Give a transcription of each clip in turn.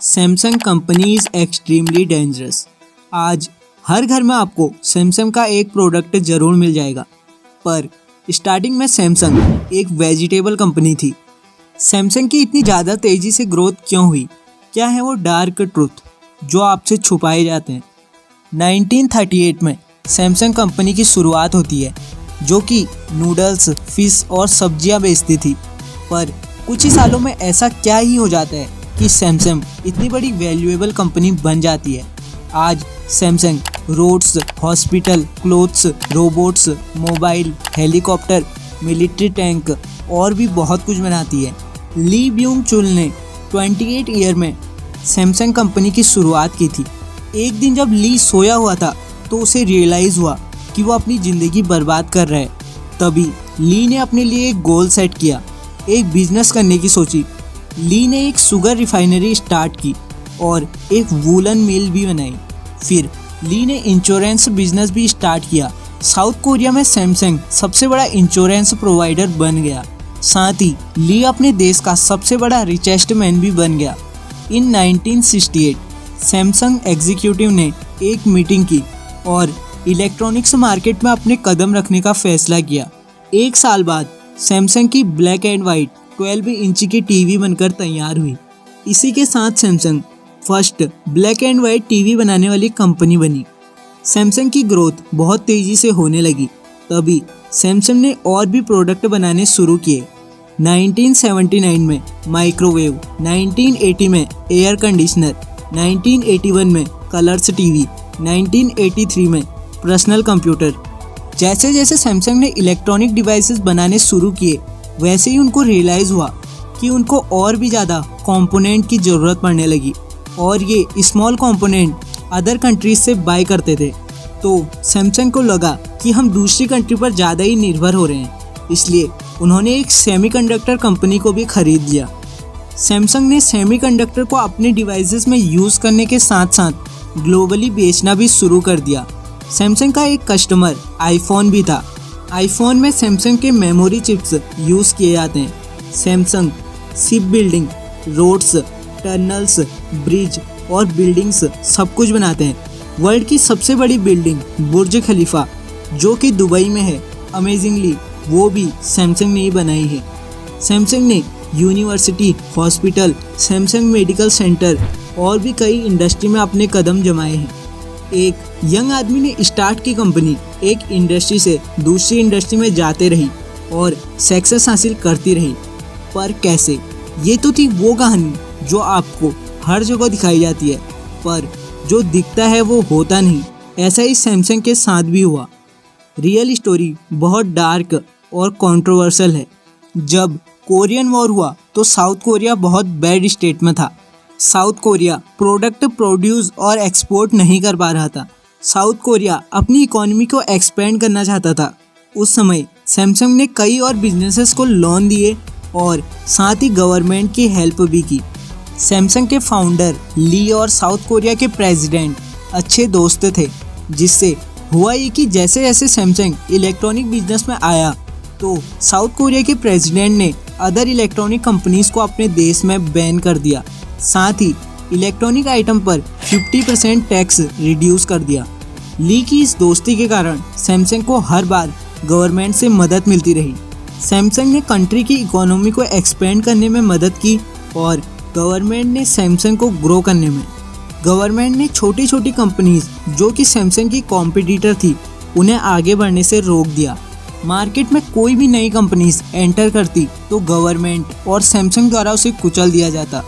Samsung company is extremely dangerous. आज हर घर में आपको सैमसंग का एक प्रोडक्ट ज़रूर मिल जाएगा। पर स्टार्टिंग में सैमसंग एक वेजिटेबल कंपनी थी। सैमसंग की इतनी ज़्यादा तेज़ी से ग्रोथ क्यों हुई? क्या है वो डार्क ट्रुथ जो आपसे छुपाए जाते हैं? 1938 में सैमसंग कंपनी की शुरुआत होती है, जो कि नूडल्स, फिश और सब्जियां बेचती थी। पर कुछ ही सालों में ऐसा क्या ही हो जाता है कि सैमसंग इतनी बड़ी वैल्यूएबल कंपनी बन जाती है। आज Samsung roads, hospital, clothes, robots, mobile, helicopter, military tank और भी बहुत कुछ बनाती है। ली ब्यूंग चुल ने 28 ईयर में सैमसंग कंपनी की शुरुआत की थी। एक दिन जब ली सोया हुआ था तो उसे रियलाइज़ हुआ कि वो अपनी ज़िंदगी बर्बाद कर रहा है। तभी ली ने अपने लिए एक गोल सेट किया, एक बिजनेस करने की सोची। ली ने एक शुगर रिफाइनरी स्टार्ट की और एक वूलन मिल भी बनाई। फिर ली ने इंश्योरेंस बिजनेस भी स्टार्ट किया। साउथ कोरिया में सैमसंग सबसे बड़ा इंश्योरेंस प्रोवाइडर बन गया। साथ ही ली अपने देश का सबसे बड़ा रिचेस्ट मैन भी बन गया। इन 1968 सैमसंग एग्जीक्यूटिव ने एक मीटिंग की और इलेक्ट्रॉनिक्स मार्केट में अपने कदम रखने का फैसला किया। एक साल बाद सैमसंग की ब्लैक एंड वाइट 12 इंच की टीवी बनकर तैयार हुई। इसी के साथ Samsung first black and white TV बनाने वाली कंपनी बनी। सैमसंग की ग्रोथ बहुत तेज़ी से होने लगी। तभी सैमसंग ने और भी प्रोडक्ट बनाने शुरू किए। 1979 में माइक्रोवेव, 1980 में एयर कंडीशनर, 1981 में कलर्स टीवी, 1983 में पर्सनल कंप्यूटर। जैसे जैसे सैमसंग ने इलेक्ट्रॉनिक डिवाइसेस बनाने शुरू किए, वैसे ही उनको रियलाइज़ हुआ कि उनको और भी ज़्यादा कंपोनेंट की ज़रूरत पड़ने लगी और ये स्मॉल कंपोनेंट अदर कंट्रीज से बाय करते थे। तो सैमसंग को लगा कि हम दूसरी कंट्री पर ज़्यादा ही निर्भर हो रहे हैं, इसलिए उन्होंने एक सेमीकंडक्टर कंपनी को भी खरीद लिया। सैमसंग ने सेमीकंडक्टर को अपने डिवाइसेस में यूज़ करने के साथ साथ ग्लोबली बेचना भी शुरू कर दिया। सैमसंग का एक कस्टमर आईफोन भी था। आईफोन में सैमसंग के मेमोरी चिप्स यूज़ किए जाते हैं। Samsung ship building, roads, tunnels, bridge और बिल्डिंग्स सब कुछ बनाते हैं। वर्ल्ड की सबसे बड़ी बिल्डिंग बुर्ज खलीफा, जो कि दुबई में है, अमेजिंगली वो भी सैमसंग ने ही बनाई है। सैमसंग ने university, hospital, Samsung medical centre और भी कई इंडस्ट्री में अपने कदम जमाए हैं। एक यंग आदमी ने स्टार्ट की कंपनी एक इंडस्ट्री से दूसरी इंडस्ट्री में जाते रही और सक्सेस हासिल करती रही। पर कैसे? ये तो थी वो कहानी जो आपको हर जगह दिखाई जाती है, पर जो दिखता है वो होता नहीं। ऐसा ही सैमसंग के साथ भी हुआ। रियल स्टोरी बहुत डार्क और कंट्रोवर्शियल है। जब कोरियन वॉर हुआ तो साउथ कोरिया बहुत बैड स्टेट में था। साउथ कोरिया प्रोडक्ट प्रोड्यूस और एक्सपोर्ट नहीं कर पा रहा था। साउथ कोरिया अपनी इकोनॉमी को एक्सपेंड करना चाहता था। उस समय सैमसंग ने कई और बिजनेसेस को लोन दिए और साथ ही गवर्नमेंट की हेल्प भी की। सैमसंग के फाउंडर ली और साउथ कोरिया के प्रेसिडेंट अच्छे दोस्त थे, जिससे हुआ ये कि जैसे जैसे सैमसंग इलेक्ट्रॉनिक बिजनेस में आया तो साउथ कोरिया के प्रेसिडेंट ने अदर इलेक्ट्रॉनिक कंपनीज को अपने देश में बैन कर दिया। साथ ही इलेक्ट्रॉनिक आइटम पर 50% टैक्स रिड्यूस कर दिया। ली की इस दोस्ती के कारण सैमसंग को हर बार गवर्नमेंट से मदद मिलती रही। सैमसंग ने कंट्री की इकोनॉमी को एक्सपेंड करने में मदद की और गवर्नमेंट ने सैमसंग को ग्रो करने में। गवर्नमेंट ने छोटी छोटी कंपनीज जो कि सैमसंग की कॉम्पिटिटर थी, उन्हें आगे बढ़ने से रोक दिया। मार्केट में कोई भी नई कंपनीज एंटर करती तो गवर्नमेंट और सैमसंग द्वारा उसे कुचल दिया जाता।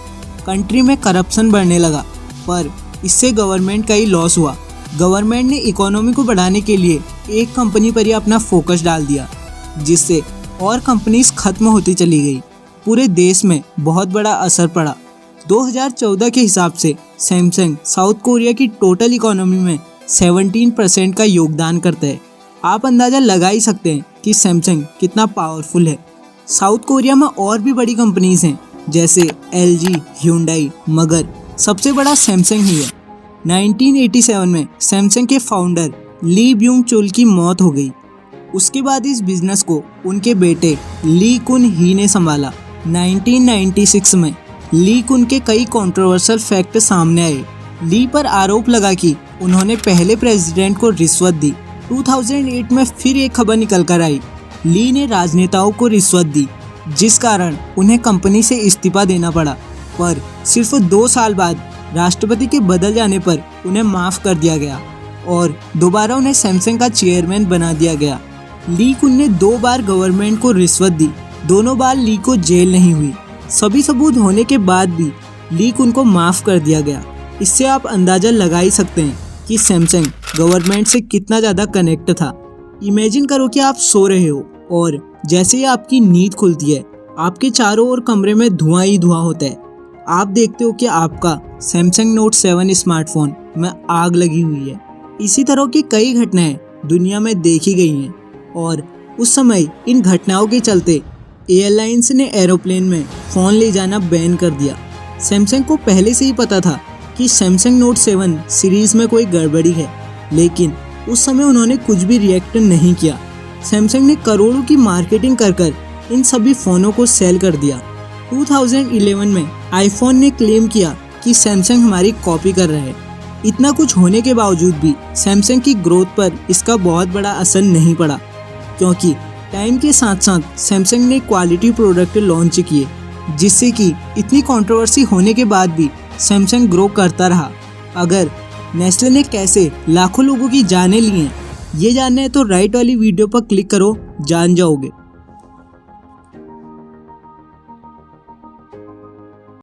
कंट्री में करप्शन बढ़ने लगा, पर इससे गवर्नमेंट का ही लॉस हुआ। गवर्नमेंट ने इकोनॉमी को बढ़ाने के लिए एक कंपनी पर ही अपना फोकस डाल दिया, जिससे और कंपनीज खत्म होती चली गई। पूरे देश में बहुत बड़ा असर पड़ा। 2014 के हिसाब से सैमसंग साउथ कोरिया की टोटल इकोनॉमी में 17% का योगदान करता है। आप अंदाज़ा लगा ही सकते हैं कि सैमसंग कितना पावरफुल है। साउथ कोरिया में और भी बड़ी कंपनीज हैं, जैसे LG, Hyundai, मगर सबसे बड़ा सैमसंग ही है। 1987 में सैमसंग के फाउंडर ली ब्यूंग चुल की मौत हो गई। उसके बाद इस बिजनेस को उनके बेटे ली कुन ही ने संभाला। 1996 में ली कुन के कई कंट्रोवर्शियल फैक्ट सामने आए। ली पर आरोप लगा कि उन्होंने पहले प्रेसिडेंट को रिश्वत दी। 2008 में फिर एक खबर निकल कर आई, ली ने राजनेताओं को रिश्वत दी, जिस कारण उन्हें कंपनी से इस्तीफा देना पड़ा। पर सिर्फ 2 साल बाद राष्ट्रपति के बदल जाने पर उन्हें माफ कर दिया गया और दोबारा उन्हें सैमसंग का चेयरमैन बना दिया गया। ली कुन ने 2 बार गवर्नमेंट को रिश्वत दी, दोनों बार ली को जेल नहीं हुई। सभी सबूत होने के बाद भी ली कुन को माफ कर दिया गया। इससे आप अंदाजा लगा ही सकते हैं कि सैमसंग गवर्नमेंट से कितना ज़्यादा कनेक्ट था। इमेजिन करो कि आप सो रहे हो और जैसे ही आपकी नींद खुलती है, आपके चारों ओर कमरे में धुआं ही धुआं होता है। आप देखते हो कि आपका सैमसंग नोट 7 स्मार्टफोन में आग लगी हुई है। इसी तरह की कई घटनाएं दुनिया में देखी गई हैं और उस समय इन घटनाओं के चलते एयरलाइंस ने एरोप्लेन में फ़ोन ले जाना बैन कर दिया। सैमसंग को पहले से ही पता था कि सैमसंग नोट 7 सीरीज़ में कोई गड़बड़ी है, लेकिन उस समय उन्होंने कुछ भी रिएक्ट नहीं किया। सैमसंग ने करोड़ों की मार्केटिंग कर इन सभी फ़ोनों को सेल कर दिया। 2011 में आईफोन ने क्लेम किया कि सैमसंग हमारी कॉपी कर रहा है। इतना कुछ होने के बावजूद भी सैमसंग की ग्रोथ पर इसका बहुत बड़ा असर नहीं पड़ा, क्योंकि टाइम के साथ साथ सैमसंग ने क्वालिटी प्रोडक्ट लॉन्च किए, जिससे कि इतनी कंट्रोवर्सी होने के बाद भी सैमसंग ग्रो करता रहा। अगर नेस्ले ने कैसे लाखों लोगों की जानें ली हैं, ये जानना है तो राइट वाली वीडियो पर क्लिक करो, जान जाओगे।